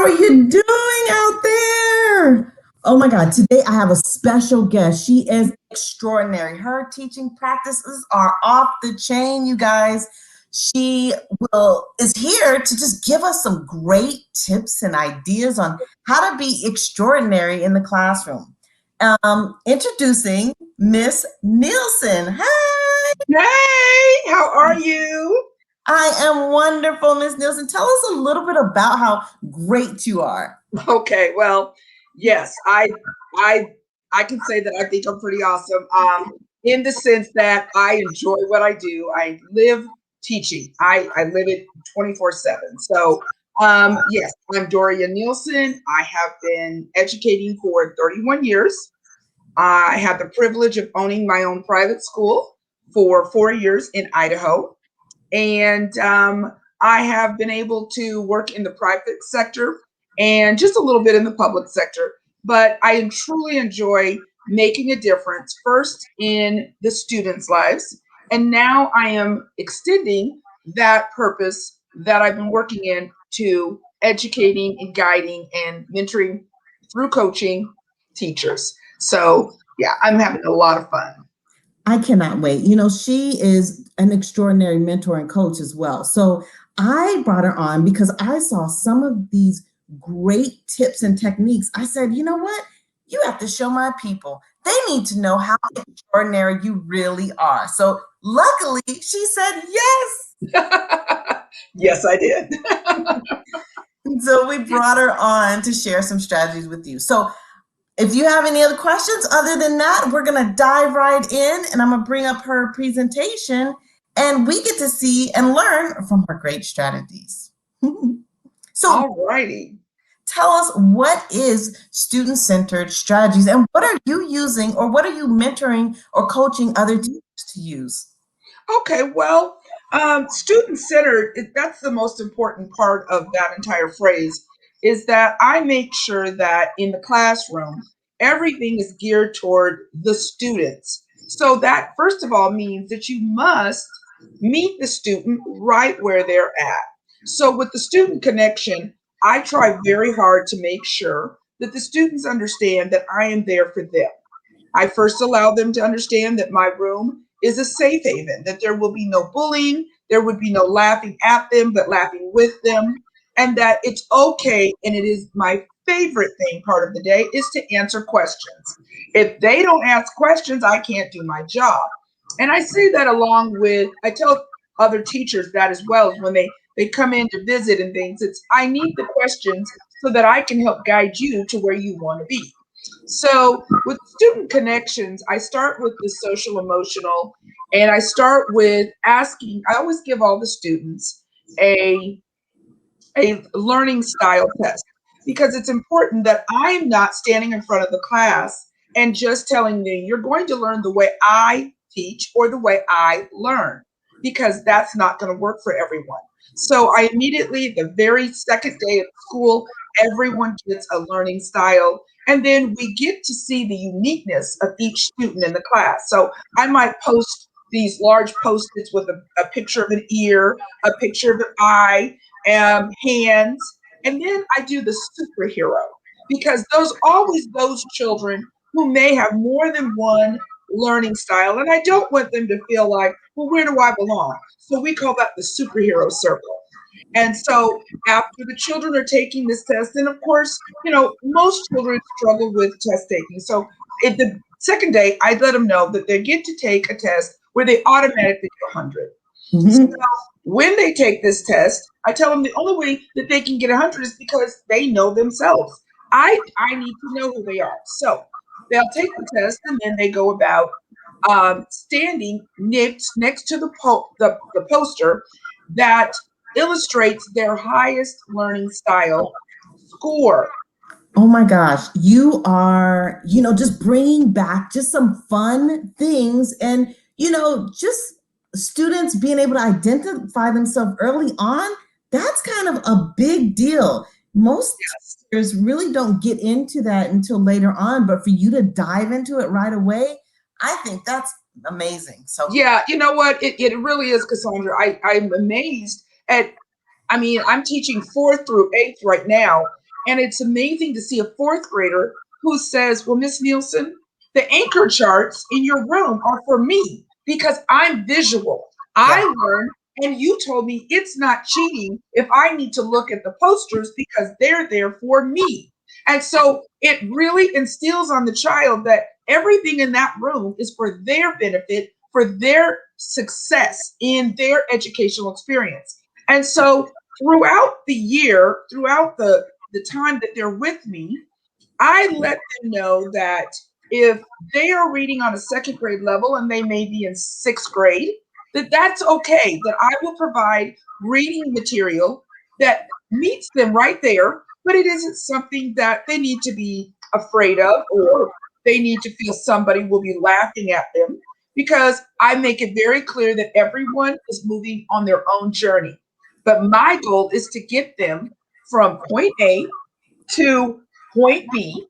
How are you doing out there? Oh my God, today I have a special guest. She is extraordinary. Her teaching practices are off the chain, you guys. She is here to just give us some great tips and ideas on how to be extraordinary in the classroom. Introducing Miss Nielsen. Hi. Hey, how are you? I am wonderful, Miss Nielsen. Tell us a little bit about how great you are. Okay, well, yes, I I can say that I think I'm pretty awesome. In the sense that I enjoy what I do. I live teaching. I live it 24/7. So yes, I'm Doria Nielsen. I have been educating for 31 years. I had the privilege of owning my own private school for 4 years in Idaho. And I have been able to work in the private sector and just a little bit in the public sector. But I truly enjoy making a difference, first in the students' lives. And now I am extending that purpose that I've been working in to educating and guiding and mentoring through coaching teachers. So, yeah, I'm having a lot of fun. I cannot wait. You know, she is an extraordinary mentor and coach as well. So I brought her on because I saw some of these great tips and techniques. I said, you know what? You have to show my people. They need to know how extraordinary you really are. So luckily, she said yes. Yes, I did. So we brought her on to share some strategies with you. So if you have any other questions other than that, we're going to dive right in and I'm going to bring up her presentation and we get to see and learn from her great strategies. So all righty. Tell us, what is student-centered strategies and what are you using or what are you mentoring or coaching other teachers to use? Okay, well, student-centered, that's the most important part of that entire phrase, is that I make sure that in the classroom, everything is geared toward the students. So that, first of all, means that you must meet the student right where they're at. So with the student connection, I try very hard to make sure that the students understand that I am there for them. I first allow them to understand that my room is a safe haven, that there will be no bullying, there would be no laughing at them, but laughing with them, and that it's okay. And it is my favorite thing part of the day is to answer questions. If they don't ask questions, I can't do my job. And I say that along with, I tell other teachers that as well, as when they come in to visit and things, it's, I need the questions so that I can help guide you to where you want to be. So with student connections, I start with the social emotional, and I start with asking, I always give all the students a, a learning style test because it's important that I'm not standing in front of the class and just telling them, you're going to learn the way I teach or the way I learn, because that's not going to work for everyone. So I immediately, the very second day of school, everyone gets a learning style. And then we get to see the uniqueness of each student in the class. So I might post these large post-its with a picture of an ear, a picture of an eye, hands, and then I do the superhero, because those always those children who may have more than one learning style, and I don't want them to feel like, well, where do I belong? So we call that the superhero circle. And so after the children are taking this test, and of course, most children struggle with test taking. So at the second day, I let them know that they get to take a test where they automatically get 100. So when they take this test, I tell them the only way that they can get 100 is because they know themselves. I need to know who they are. So they'll take the test and then they go about standing next to the poster that illustrates their highest learning style score. Oh my gosh, you are, just bringing back just some fun things and, just students being able to identify themselves early on. That's kind of a big deal. Most teachers really don't get into that until later on, but for you to dive into it right away, I think that's amazing. So yeah, you know what? It really is, Cassandra. I'm amazed at, I'm teaching 4th through 8th right now. And it's amazing to see a fourth grader who says, well, Miss Nielsen, the anchor charts in your room are for me because I'm visual. I learned, and you told me it's not cheating if I need to look at the posters because they're there for me. And so it really instills on the child that everything in that room is for their benefit, for their success in their educational experience. And so throughout the year, throughout the time that they're with me, I let them know that if they are reading on a second grade level and they may be in sixth grade, that's okay, that I will provide reading material that meets them right there, but it isn't something that they need to be afraid of or they need to feel somebody will be laughing at them because I make it very clear that everyone is moving on their own journey. But my goal is to get them from point A to point B,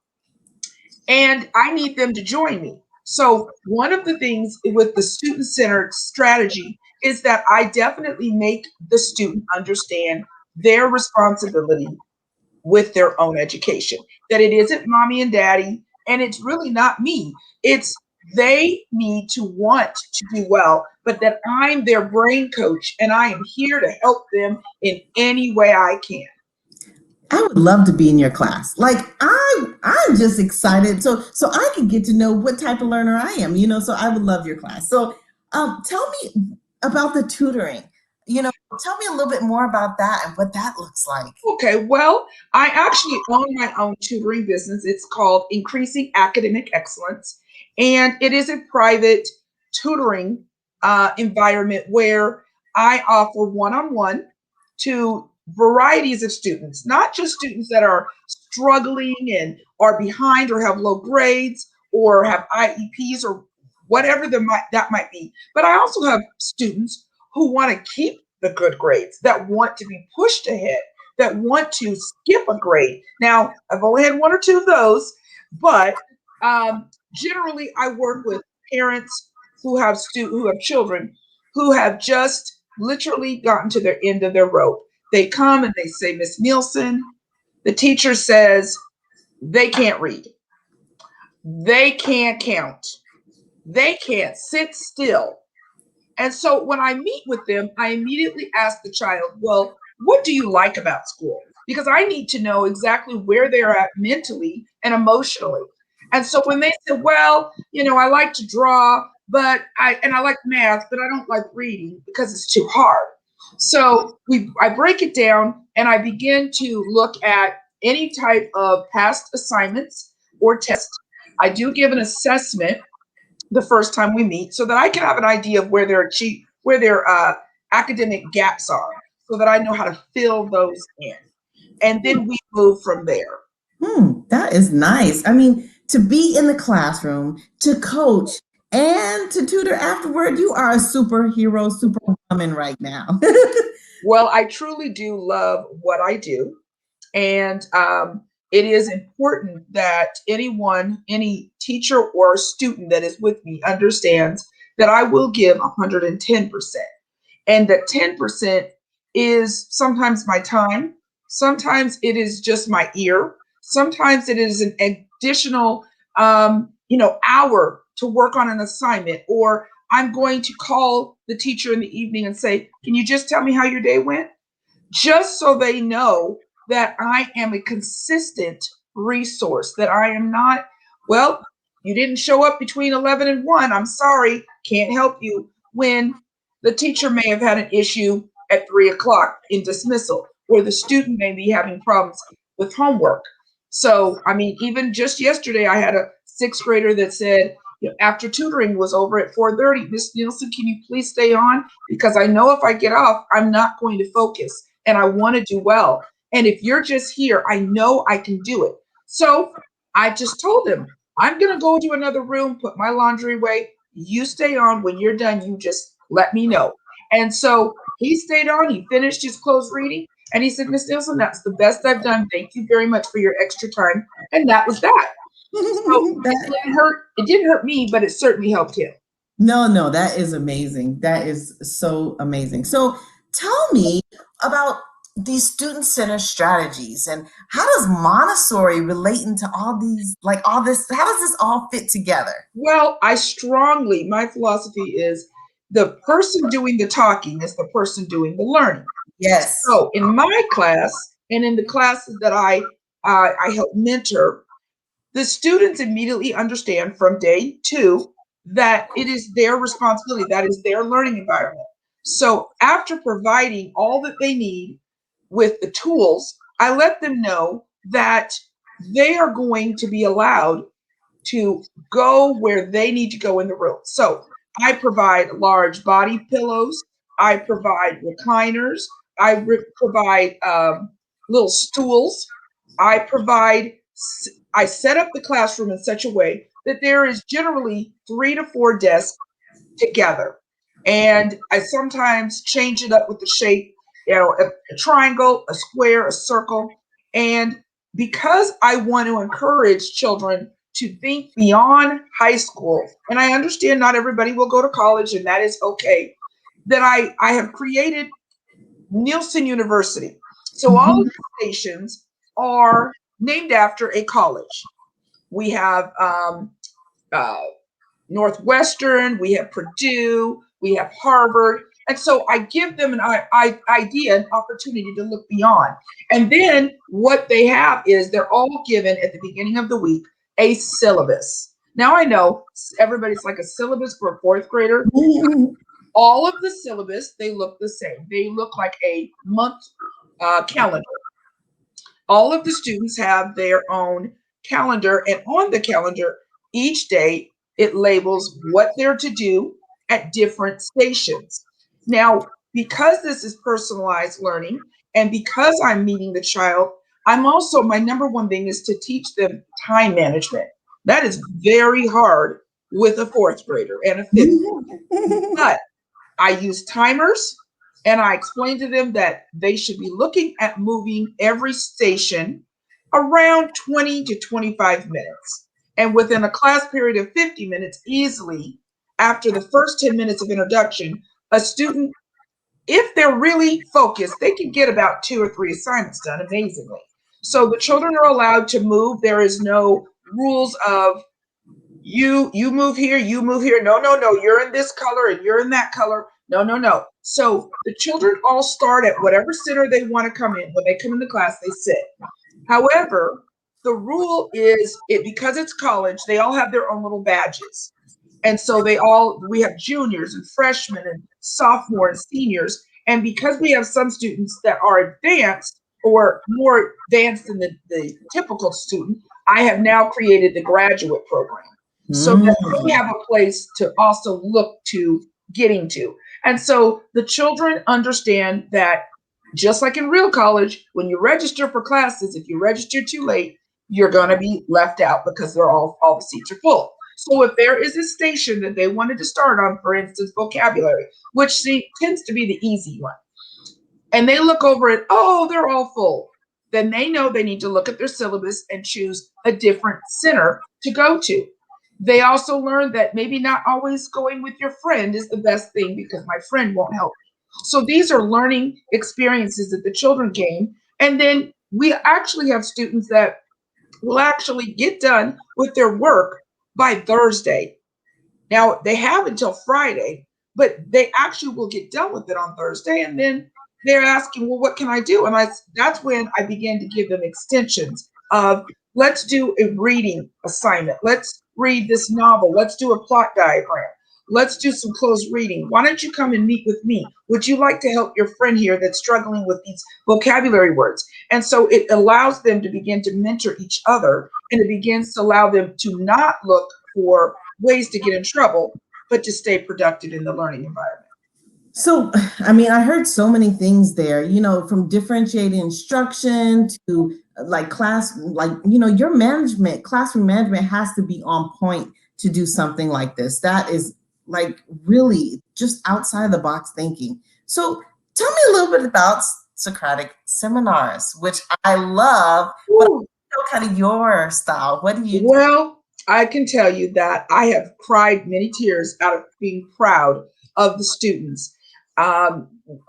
and I need them to join me. So one of the things with the student-centered strategy is that I definitely make the student understand their responsibility with their own education, that it isn't mommy and daddy, and it's really not me. It's they need to want to do well, but that I'm their brain coach and I am here to help them in any way I can. I would love to be in your class. Like I'm just excited. So I can get to know what type of learner I am, so I would love your class. So tell me about the tutoring. Tell me a little bit more about that and what that looks like. Okay, well, I actually own my own tutoring business. It's called Increasing Academic Excellence, and it is a private tutoring environment where I offer one-on-one to varieties of students, not just students that are struggling and are behind or have low grades or have IEPs or whatever that might be, but I also have students who want to keep the good grades, that want to be pushed ahead, that want to skip a grade. Now, I've only had one or two of those, but generally I work with parents who have children who have just literally gotten to their end of their rope. They come and they say, Miss Nielsen, the teacher says they can't read, they can't count, they can't sit still. And so when I meet with them, I immediately ask the child, well, what do you like about school? Because I need to know exactly where they're at mentally and emotionally. And so when they say, well, I like to draw, but I like math, but I don't like reading because it's too hard. So I break it down and I begin to look at any type of past assignments or test. I do give an assessment the first time we meet so that I can have an idea of where their academic gaps are so that I know how to fill those in. And then we move from there. That is nice. I mean, to be in the classroom, to coach, and to tutor afterward, you are a superhero, superwoman right now. Well, I truly do love what I do. And it is important that any teacher or student that is with me understands that I will give 110%. And that 10% is sometimes my time, sometimes it is just my ear, sometimes it is an additional hour to work on an assignment, or I'm going to call the teacher in the evening and say, can you just tell me how your day went? Just so they know that I am a consistent resource, that I am not, well, you didn't show up between 11 and 1. I'm sorry, can't help you. When the teacher may have had an issue at 3 o'clock in dismissal, or the student may be having problems with homework. So, I mean, even just yesterday, I had a sixth grader that said, after tutoring was over at 4:30, Miss Nielsen, can you please stay on? Because I know if I get off, I'm not going to focus and I want to do well. And if you're just here, I know I can do it. So I just told him, I'm going to go to another room, put my laundry away. You stay on. When you're done, you just let me know. And so he stayed on. He finished his closed reading. And he said, Miss Nielsen, that's the best I've done. Thank you very much for your extra time. And that was that. So it didn't hurt me, but it certainly helped him. No, that is amazing. That is so amazing. So tell me about these student-centered strategies, and how does Montessori relate into all these, like all this, how does this all fit together? Well, my philosophy is the person doing the talking is the person doing the learning. Yes. So in my class and in the classes that I help mentor, the students immediately understand from day 2 that it is their responsibility, that is their learning environment. So after providing all that they need with the tools, I let them know that they are going to be allowed to go where they need to go in the room. So I provide large body pillows, I provide recliners, provide little stools, I set up the classroom in such a way that there is generally 3 to 4 desks together. And I sometimes change it up with the shape, a triangle, a square, a circle. And because I want to encourage children to think beyond high school, and I understand not everybody will go to college, and that is okay, that I have created Nielsen University. So all of the stations are named after a college. We have uh, Northwestern, we have Purdue, we have Harvard. And so I give them an idea, an opportunity to look beyond. And then what they have is they're all given at the beginning of the week a syllabus. Now I know everybody's like, a syllabus for a fourth grader. All of the syllabus, they look the same. They look like a month calendar. All of the students have their own calendar, and on the calendar, each day it labels what they're to do at different stations. Now, because this is personalized learning and because I'm meeting the child, my number one thing is to teach them time management. That is very hard with a fourth grader and a fifth grader. But I use timers, and I explain to them that they should be looking at moving every station around 20 to 25 minutes. And within a class period of 50 minutes, easily, after the first 10 minutes of introduction, a student, if they're really focused, they can get about 2 or 3 assignments done amazingly. So the children are allowed to move. There is no rules of you move here, you move here. No, no, no, you're in this color and you're in that color. No, no, no. So the children all start at whatever center they want to come in. When they come into class, they sit. However, the rule is because it's college, they all have their own little badges. And so we have juniors and freshmen and sophomore and seniors. And because we have some students that are advanced or more advanced than the typical student, I have now created the graduate program so that they have a place to also look to getting to. And so the children understand that just like in real college, when you register for classes, if you register too late, you're going to be left out because all the seats are full. So if there is a station that they wanted to start on, for instance, vocabulary, which tends to be the easy one, and they look over it, oh, they're all full, then they know they need to look at their syllabus and choose a different center to go to. They also learn that maybe not always going with your friend is the best thing because my friend won't help me. So these are learning experiences that the children gain. And then we actually have students that will actually get done with their work by Thursday. Now they have until Friday, but they actually will get done with it on Thursday. And then they're asking, well, what can I do? And that's when I began to give them extensions of, let's do a reading assignment. Let's read this novel. Let's do a plot diagram. Let's do some closed reading. Why don't you come and meet with me? Would you like to help your friend here that's struggling with these vocabulary words? And so it allows them to begin to mentor each other, and it begins to allow them to not look for ways to get in trouble, but to stay productive in the learning environment. So, I mean, I heard so many things there, from differentiating instruction to like your classroom management has to be on point to do something like this. That is like really just outside the box thinking. So tell me a little bit about Socratic seminars, which I love, but I know kind of your style. What do you do? Well, I can tell you that I have cried many tears out of being proud of the students.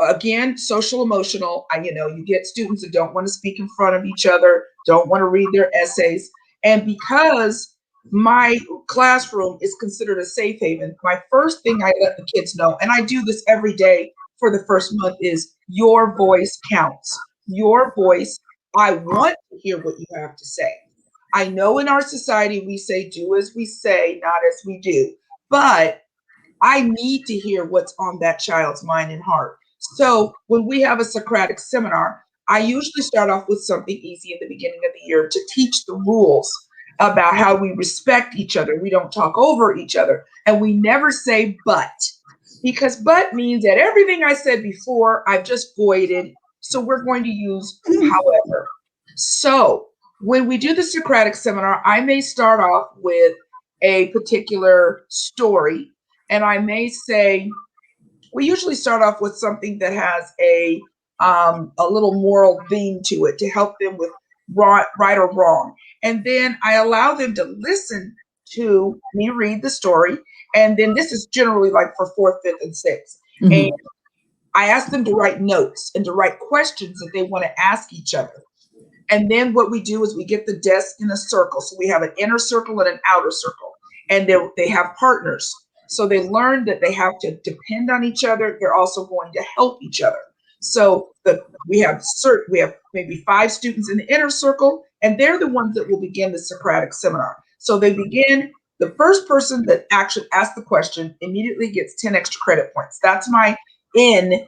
again, social emotional. You get students that don't want to speak in front of each other, don't want to read their essays. And because my classroom is considered a safe haven, my first thing I let the kids know, and I do this every day for the first month, is your voice counts. Your voice, I want to hear what you have to say. I know in our society we say do as we say, not as we do, but I need to hear what's on that child's mind and heart. So when we have a Socratic seminar, I usually start off with something easy in the beginning of the year to teach the rules about how we respect each other. We don't talk over each other, and we never say but, because but means that everything I said before, I've just voided. So we're going to use however. So when we do the Socratic seminar, I may start off with a particular story, and I may say, we usually start off with something that has a little moral theme to it to help them with right or wrong. And then I allow them to listen to me read the story. And then this is generally like for fourth, fifth, and sixth. Mm-hmm. And I ask them to write notes and to write questions that they want to ask each other. And then what we do is we get the desk in a circle. So we have an inner circle and an outer circle, and they have partners. So they learn that they have to depend on each other. They're also going to help each other. So we have maybe 5 students in the inner circle, and they're the ones that will begin the Socratic seminar. So they begin. The first person that actually asks the question immediately gets 10 extra credit points. That's my in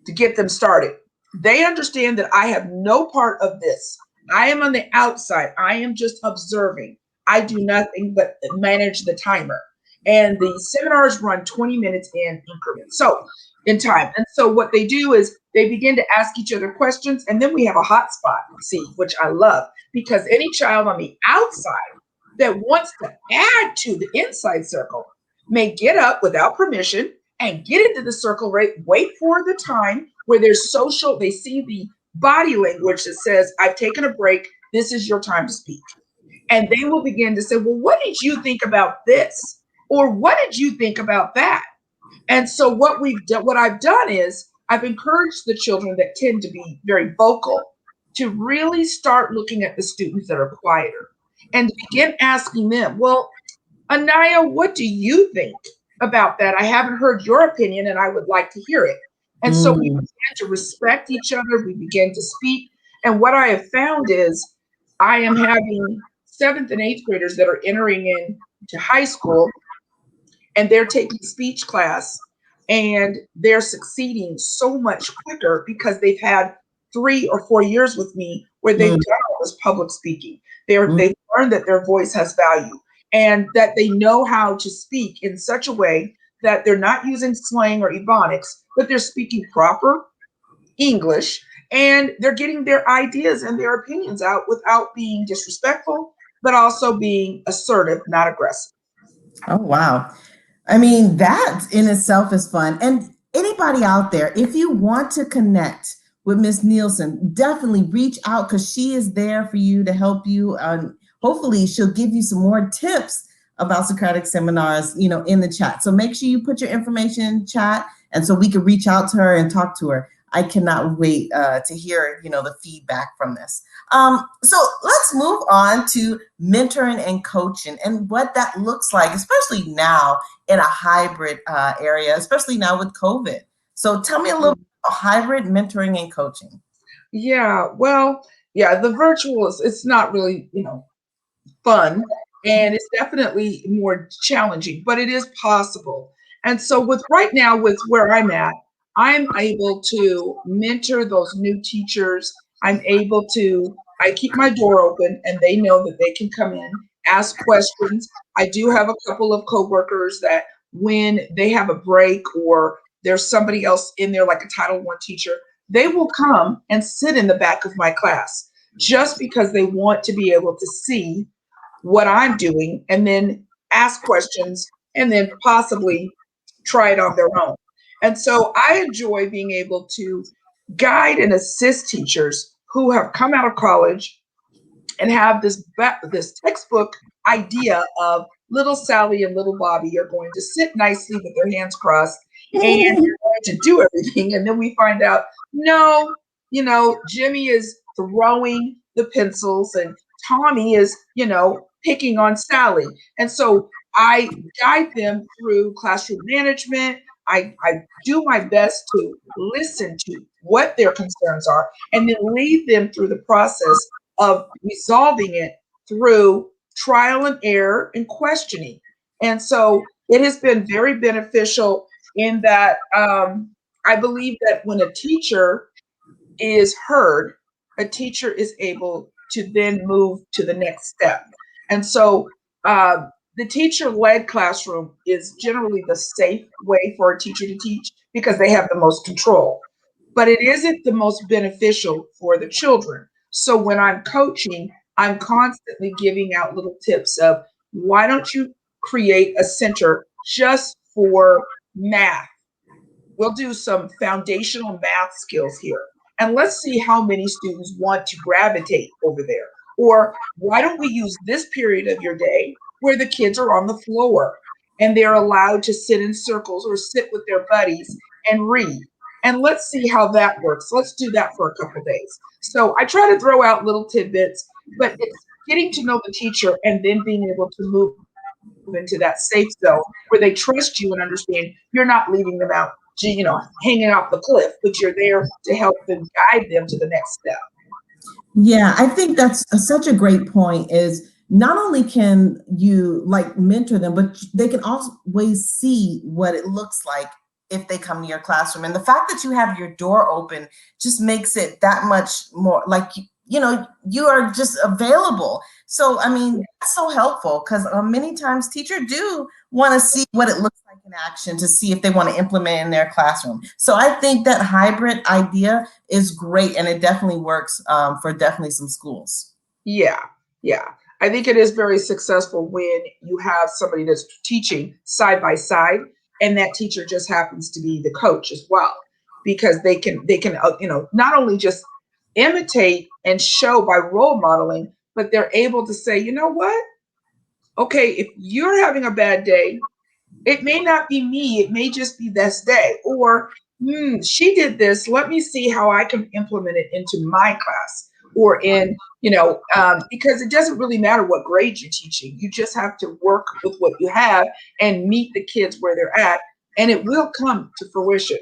to get them started. They understand that I have no part of this. I am on the outside. I am just observing. I do nothing but manage the timer. And the seminars run 20 minutes in increments. So in time. And so what they do is they begin to ask each other questions. And then we have a hotspot seat, which I love, because any child on the outside that wants to add to the inside circle may get up without permission and get into the circle, right? Wait for the time where there's social, they see the body language that says, I've taken a break, this is your time to speak. And they will begin to say, well, what did you think about this? Or what did you think about that? And so what I've done is I've encouraged the children that tend to be very vocal to really start looking at the students that are quieter and begin asking them, well, Anaya, what do you think about that? I haven't heard your opinion and I would like to hear it. And so we began to respect each other. We began to speak. And what I have found is I am having 7th and 8th graders that are entering into high school, and they're taking speech class, and they're succeeding so much quicker because they've had 3 or 4 years with me where they've done all this public speaking. They've learned that their voice has value and that they know how to speak in such a way that they're not using slang or ebonics, but they're speaking proper English, and they're getting their ideas and their opinions out without being disrespectful, but also being assertive, not aggressive. Oh, wow. I mean, that in itself is fun. And anybody out there, if you want to connect with Miss Nielsen, definitely reach out, because she is there for you to help you. Hopefully, she'll give you some more tips about Socratic seminars, in the chat. So make sure you put your information in chat, and so we can reach out to her and talk to her. I cannot wait to hear, the feedback from this. So let's move on to mentoring and coaching and what that looks like, especially now in a hybrid area, especially now with COVID. So tell me a little bit about hybrid mentoring and coaching. Yeah, well, yeah, the virtual it's not really, fun, and it's definitely more challenging, but it is possible. And so with right now, with where I'm at, I'm able to mentor those new teachers. I keep my door open and they know that they can come in, ask questions. I do have a couple of coworkers that when they have a break or there's somebody else in there, like a Title I teacher, they will come and sit in the back of my class just because they want to be able to see what I'm doing and then ask questions and then possibly try it on their own. And so I enjoy being able to guide and assist teachers who have come out of college and have this textbook idea of little Sally and little Bobby are going to sit nicely with their hands crossed and you're going to do everything. And then we find out, no, Jimmy is throwing the pencils and Tommy is, picking on Sally. And so I guide them through classroom management. I do my best to listen to what their concerns are and then lead them through the process of resolving it through trial and error and questioning. And so it has been very beneficial in that I believe that when a teacher is heard, a teacher is able to then move to the next step. And so the teacher led classroom is generally the safe way for a teacher to teach because they have the most control. But it isn't the most beneficial for the children. So when I'm coaching, I'm constantly giving out little tips of why don't you create a center just for math? We'll do some foundational math skills here. And let's see how many students want to gravitate over there. Or why don't we use this period of your day where the kids are on the floor and they're allowed to sit in circles or sit with their buddies and read. And let's see how that works. Let's do that for a couple days. So I try to throw out little tidbits, but it's getting to know the teacher and then being able to move into that safe zone where they trust you and understand you're not leaving them out, hanging off the cliff, but you're there to help them guide them to the next step. Yeah, I think that's such a great point is not only can you like mentor them, but they can always see what it looks like if they come to your classroom. And the fact that you have your door open just makes it that much more like, you are just available. So, I mean, that's so helpful because many times teachers do want to see what it looks like in action to see if they want to implement in their classroom. So I think that hybrid idea is great and it definitely works for definitely some schools. Yeah, yeah. I think it is very successful when you have somebody that's teaching side by side and that teacher just happens to be the coach as well because they can not only just imitate and show by role modeling, but they're able to say, you know what? Okay, if you're having a bad day, it may not be me, it may just be this day. Or, she did this, let me see how I can implement it into my class or because it doesn't really matter what grade you're teaching. You just have to work with what you have and meet the kids where they're at, and it will come to fruition.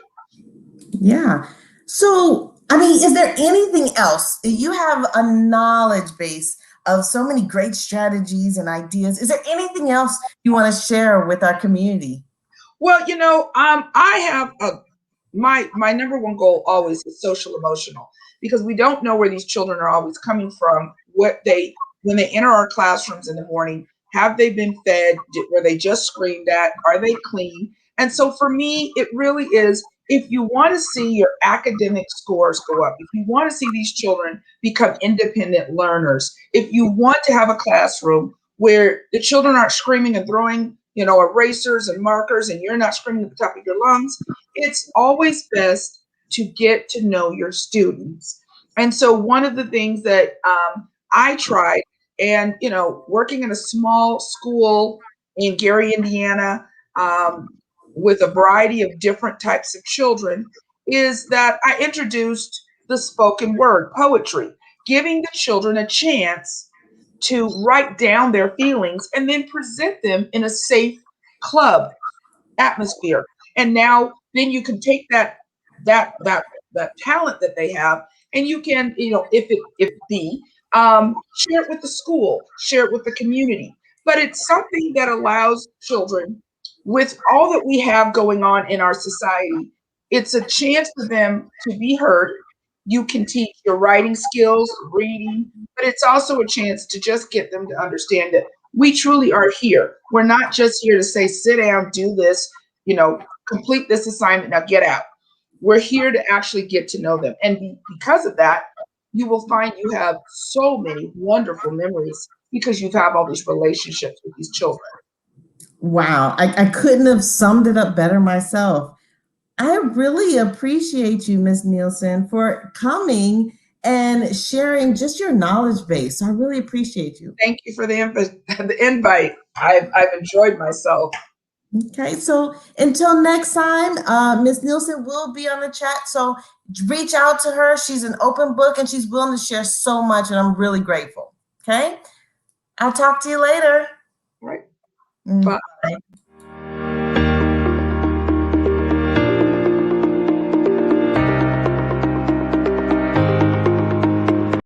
Yeah. So, I mean, is there anything else? You have a knowledge base of so many great strategies and ideas. Is there anything else you want to share with our community? Well, I have my number one goal always is social emotional because we don't know where these children are always coming from. What they when they enter our classrooms in the morning, have they been fed? Were they just screamed at? Are they clean? And so for me, it really is. If you want to see your academic scores go up, if you want to see these children become independent learners, if you want to have a classroom where the children aren't screaming and throwing, erasers and markers, and you're not screaming at the top of your lungs, it's always best to get to know your students. And so one of the things that I tried, and working in a small school in Gary, Indiana, um, with a variety of different types of children, is that I introduced the spoken word poetry, giving the children a chance to write down their feelings and then present them in a safe club atmosphere. And now then you can take that talent that they have and you can, if be share it with the school, share it with the community. But it's something that allows children, with all that we have going on in our society, it's a chance for them to be heard. You can teach your writing skills, reading, but it's also a chance to just get them to understand that we truly are here. We're not just here to say, sit down, do this, complete this assignment, now get out. We're here to actually get to know them. And because of that, you will find you have so many wonderful memories because you have all these relationships with these children. Wow, I couldn't have summed it up better myself. I really appreciate you, Ms. Nielsen, for coming and sharing just your knowledge base. I really appreciate you. Thank you for the invite. I've enjoyed myself. Okay, so until next time, Ms. Nielsen will be on the chat. So reach out to her. She's an open book and she's willing to share so much, and I'm really grateful. Okay, I'll talk to you later. Right. Mm, Bye. bye.